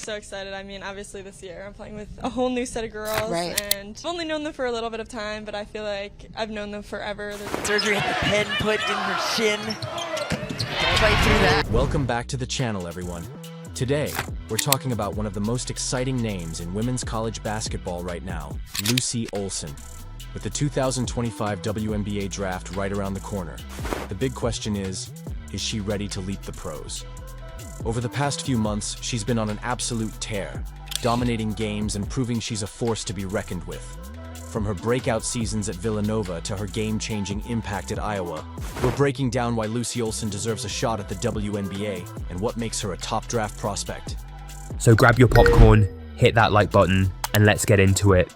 so excited. I mean, obviously this year I'm playing with a whole new set of girls, and I've only known them for a little bit of time, but I feel like I've known them forever. Surgery had the pen put in her shin. Play through that. Welcome back to the channel, everyone. Today, we're talking about one of the most exciting names in women's college basketball right now, Lucy Olsen. With the 2025 WNBA Draft right around the corner, the big question is she ready to leap the pros? Over the past few months, she's been on an absolute tear, dominating games and proving she's a force to be reckoned with. From her breakout seasons at Villanova to her game-changing impact at Iowa, we're breaking down why Lucy Olsen deserves a shot at the WNBA and what makes her a top draft prospect. So grab your popcorn, hit that like button, and let's get into it.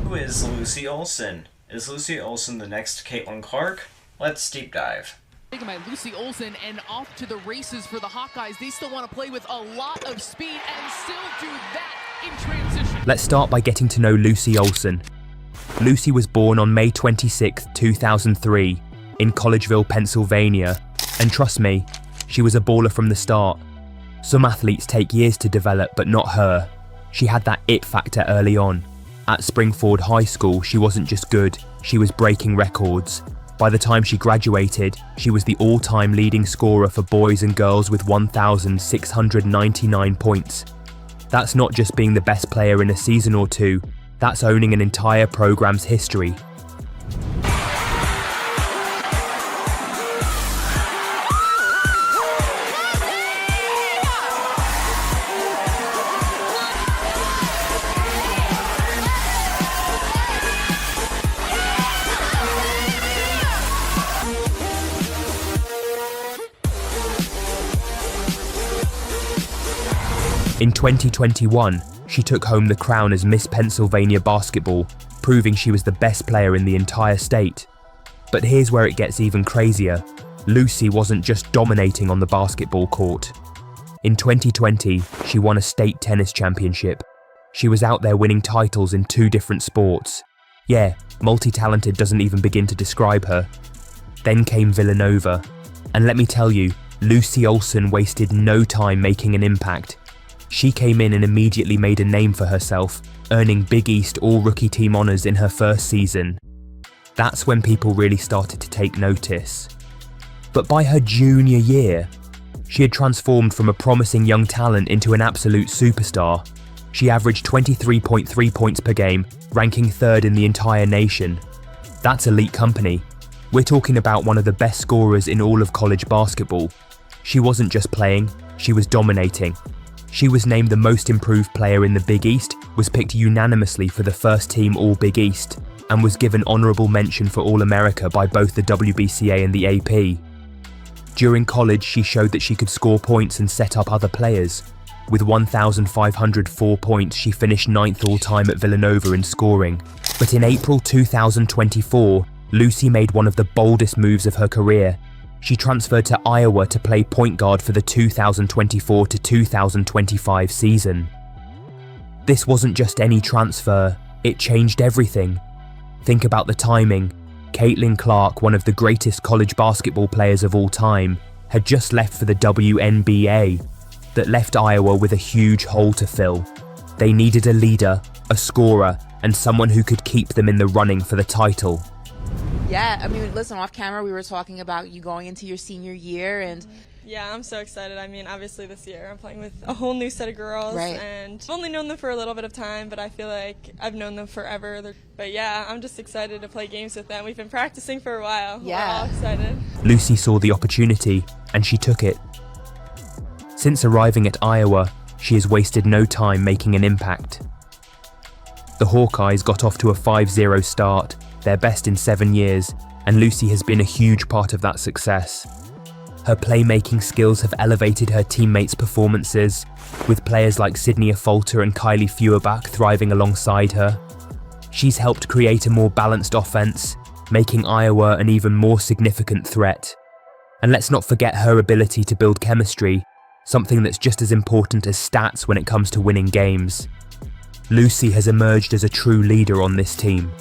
Who is Lucy Olsen? Is Lucy Olsen the next Caitlin Clark? Let's deep dive. Taken by Lucy Olsen and off to the races for the Hawkeyes. They still want to play with a lot of speed and still do that in transition. Let's start by getting to know Lucy Olsen. Lucy was born on May 26, 2003 in Collegeville, Pennsylvania. And trust me, she was a baller from the start. Some athletes take years to develop, but not her. She had that it factor early on. At Springford High School, she wasn't just good, she was breaking records. By the time she graduated, she was the all-time leading scorer for boys and girls with 1,699 points. That's not just being the best player in a season or two, that's owning an entire program's history. In 2021, she took home the crown as Miss Pennsylvania Basketball, proving she was the best player in the entire state. But here's where it gets even crazier. Lucy wasn't just dominating on the basketball court. In 2020, she won a state tennis championship. She was out there winning titles in 2 different sports. Yeah, multi-talented doesn't even begin to describe her. Then came Villanova. And let me tell you, Lucy Olsen wasted no time making an impact. She came in and immediately made a name for herself, earning Big East All-Rookie Team honors in her first season. That's when people really started to take notice. But by her junior year, she had transformed from a promising young talent into an absolute superstar. She averaged 23.3 points per game, ranking 3rd in the entire nation. That's elite company. We're talking about one of the best scorers in all of college basketball. She wasn't just playing, she was dominating. She was named the most improved player in the Big East, was picked unanimously for the first team All-Big East, and was given honorable mention for All-America by both the WBCA and the AP. During college, she showed that she could score points and set up other players. With 1,504 points, she finished 9th all-time at Villanova in scoring. But in April 2024, Lucy made one of the boldest moves of her career. She transferred to Iowa to play point guard for the 2024 to 2025 season. This wasn't just any transfer, it changed everything. Think about the timing. Caitlin Clark, one of the greatest college basketball players of all time, had just left for the WNBA. That left Iowa with a huge hole to fill. They needed a leader, a scorer, and someone who could keep them in the running for the title. Yeah, I mean, listen, off camera we were talking about you going into your senior year and... Yeah, I'm so excited. I mean, obviously this year I'm playing with a whole new set of girls, and I've only known them for a little bit of time, but I feel like I've known them forever. But yeah, I'm just excited to play games with them. We've been practicing for a while. Yeah. We're all excited. Lucy saw the opportunity, and she took it. Since arriving at Iowa, she has wasted no time making an impact. The Hawkeyes got off to a 5-0 start, their best in 7 years, and Lucy has been a huge part of that success. Her playmaking skills have elevated her teammates' performances, with players like Sydney Affolter and Kylie Feuerbach thriving alongside her. She's helped create a more balanced offense, making Iowa an even more significant threat. And let's not forget her ability to build chemistry, something that's just as important as stats when it comes to winning games. Lucy has emerged as a true leader on this team.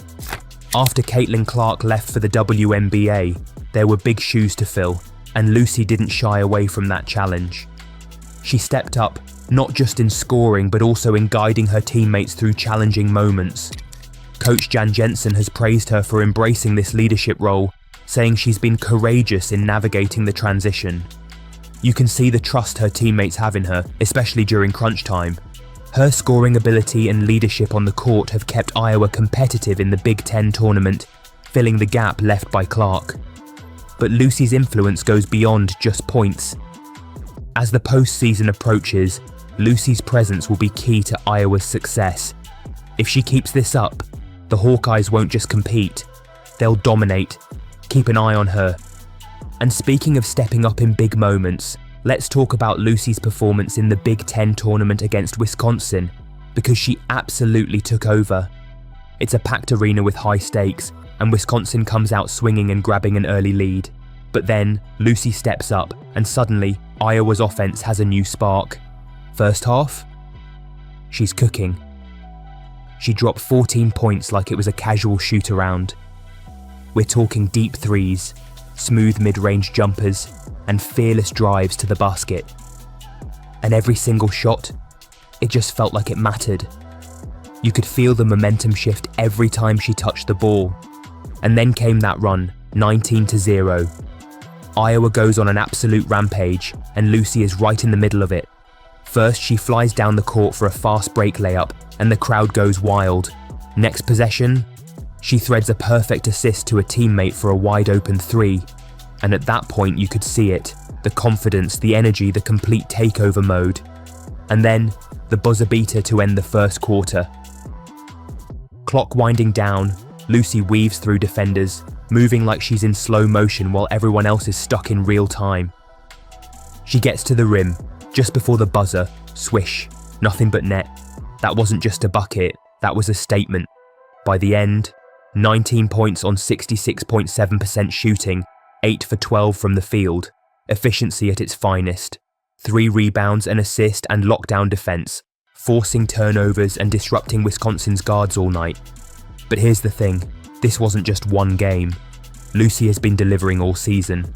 After Caitlin Clark left for the WNBA, there were big shoes to fill, and Lucy didn't shy away from that challenge. She stepped up, not just in scoring but also in guiding her teammates through challenging moments. Coach Jan Jensen has praised her for embracing this leadership role, saying she's been courageous in navigating the transition. You can see the trust her teammates have in her, especially during crunch time. Her scoring ability and leadership on the court have kept Iowa competitive in the Big Ten tournament, filling the gap left by Clark. But Lucy's influence goes beyond just points. As the postseason approaches, Lucy's presence will be key to Iowa's success. If she keeps this up, the Hawkeyes won't just compete, they'll dominate. Keep an eye on her. And speaking of stepping up in big moments, let's talk about Lucy's performance in the Big Ten tournament against Wisconsin, because she absolutely took over. It's a packed arena with high stakes, and Wisconsin comes out swinging and grabbing an early lead. But then, Lucy steps up, and suddenly, Iowa's offense has a new spark. First half, she's cooking. She dropped 14 points like it was a casual shoot-around. We're talking deep threes, smooth mid-range jumpers, and fearless drives to the basket. And every single shot, it just felt like it mattered. You could feel the momentum shift every time she touched the ball. And then came that run, 19-0. Iowa goes on an absolute rampage, and Lucy is right in the middle of it. First, she flies down the court for a fast break layup, and the crowd goes wild. Next possession, she threads a perfect assist to a teammate for a wide-open three. And at that point, you could see it. The confidence, the energy, the complete takeover mode. And then, the buzzer beater to end the first quarter. Clock winding down, Lucy weaves through defenders, moving like she's in slow motion while everyone else is stuck in real time. She gets to the rim, just before the buzzer, swish, nothing but net. That wasn't just a bucket, that was a statement. By the end, 19 points on 66.7% shooting, 8 for 12 from the field, efficiency at its finest, 3 rebounds, an assist and lockdown defense, forcing turnovers and disrupting Wisconsin's guards all night. But here's the thing, this wasn't just one game. Lucy has been delivering all season,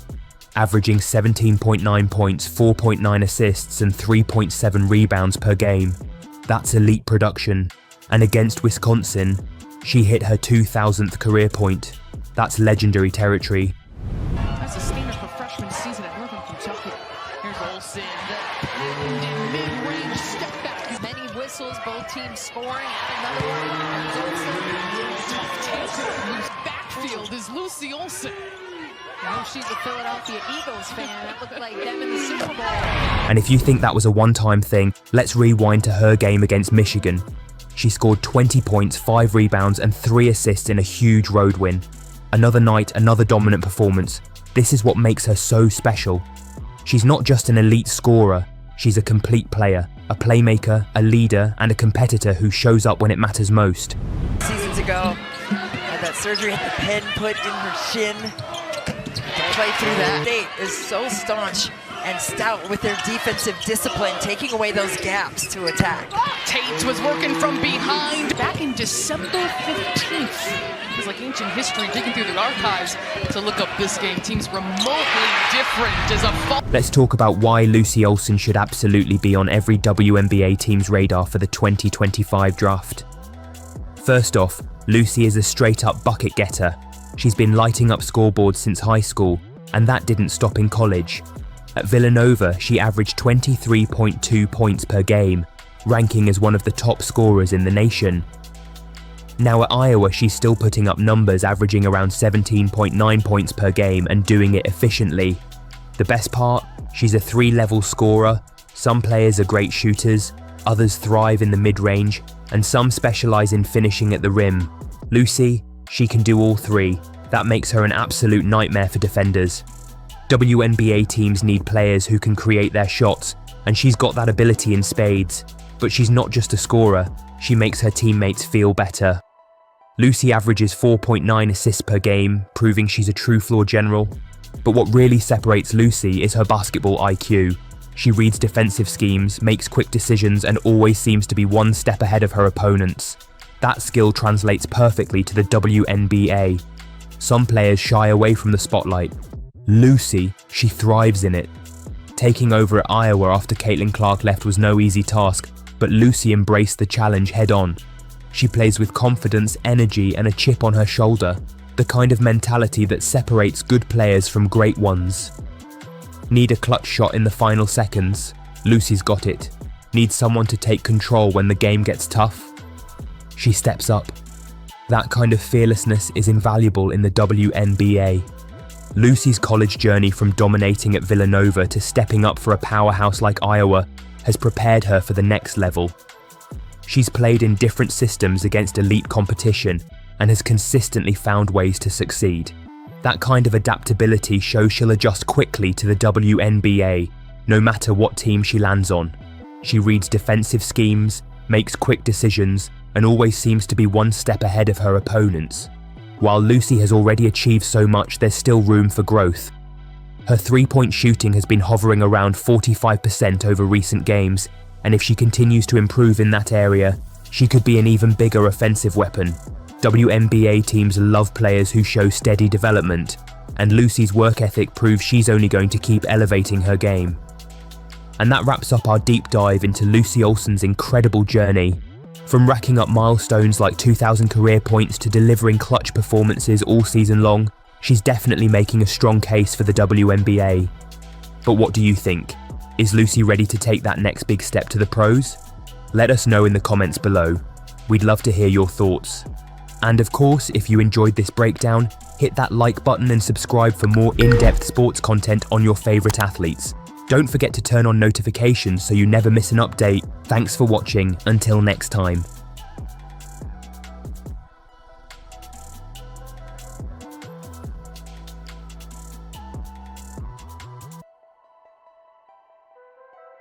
averaging 17.9 points, 4.9 assists and 3.7 rebounds per game. That's elite production. And against Wisconsin, she hit her 2,000th career point. That's legendary territory. That's a standard for freshman season at Northern Kentucky. Here's Olsen, the mid-range step back. Many whistles, both teams scoring. And another one. Backfield is Lucy Olsen. I know she's a Philadelphia Eagles fan. That looked like them in the Super Bowl. And if you think that was a one-time thing, let's rewind to her game against Michigan. She scored 20 points, 5 rebounds and 3 assists in a huge road win. Another night, another dominant performance. This is what makes her so special. She's not just an elite scorer, she's a complete player, a playmaker, a leader and a competitor who shows up when it matters most. Seasons ago, had that surgery, had the pin put in her shin. Play through that. State is so staunch and stout with their defensive discipline, taking away those gaps to attack. Tate was working from behind back in December 15th. It was like ancient history, digging through the archives to look up this game. Teams remotely different as a Let's talk about why Lucy Olsen should absolutely be on every WNBA team's radar for the 2025 draft. First off, Lucy is a straight-up bucket getter. She's been lighting up scoreboards since high school, and that didn't stop in college. At Villanova, she averaged 23.2 points per game, ranking as one of the top scorers in the nation. Now at Iowa, she's still putting up numbers averaging around 17.9 points per game and doing it efficiently. The best part? She's a 3-level scorer. Some players are great shooters, others thrive in the mid-range, and some specialize in finishing at the rim. Lucy, she can do all 3. That makes her an absolute nightmare for defenders. WNBA teams need players who can create their shots, and she's got that ability in spades. But she's not just a scorer, she makes her teammates feel better. Lucy averages 4.9 assists per game, proving she's a true floor general. But what really separates Lucy is her basketball IQ. She reads defensive schemes, makes quick decisions, and always seems to be one step ahead of her opponents. That skill translates perfectly to the WNBA. Some players shy away from the spotlight. Lucy, she thrives in it. Taking over at Iowa after Caitlin Clark left was no easy task, but Lucy embraced the challenge head-on. She plays with confidence, energy, and a chip on her shoulder, the kind of mentality that separates good players from great ones. Need a clutch shot in the final seconds? Lucy's got it. Need someone to take control when the game gets tough? She steps up. That kind of fearlessness is invaluable in the WNBA. Lucy's college journey from dominating at Villanova to stepping up for a powerhouse like Iowa has prepared her for the next level. She's played in different systems against elite competition and has consistently found ways to succeed. That kind of adaptability shows she'll adjust quickly to the WNBA, no matter what team she lands on. She reads defensive schemes, makes quick decisions, and always seems to be one step ahead of her opponents. While Lucy has already achieved so much, there's still room for growth. Her three-point shooting has been hovering around 45% over recent games, and if she continues to improve in that area, she could be an even bigger offensive weapon. WNBA teams love players who show steady development, and Lucy's work ethic proves she's only going to keep elevating her game. And that wraps up our deep dive into Lucy Olsen's incredible journey. From racking up milestones like 2,000 career points to delivering clutch performances all season long, she's definitely making a strong case for the WNBA. But what do you think? Is Lucy ready to take that next big step to the pros? Let us know in the comments below. We'd love to hear your thoughts. And of course, if you enjoyed this breakdown, hit that like button and subscribe for more in-depth sports content on your favourite athletes. Don't forget to turn on notifications so you never miss an update. Thanks for watching. Until next time.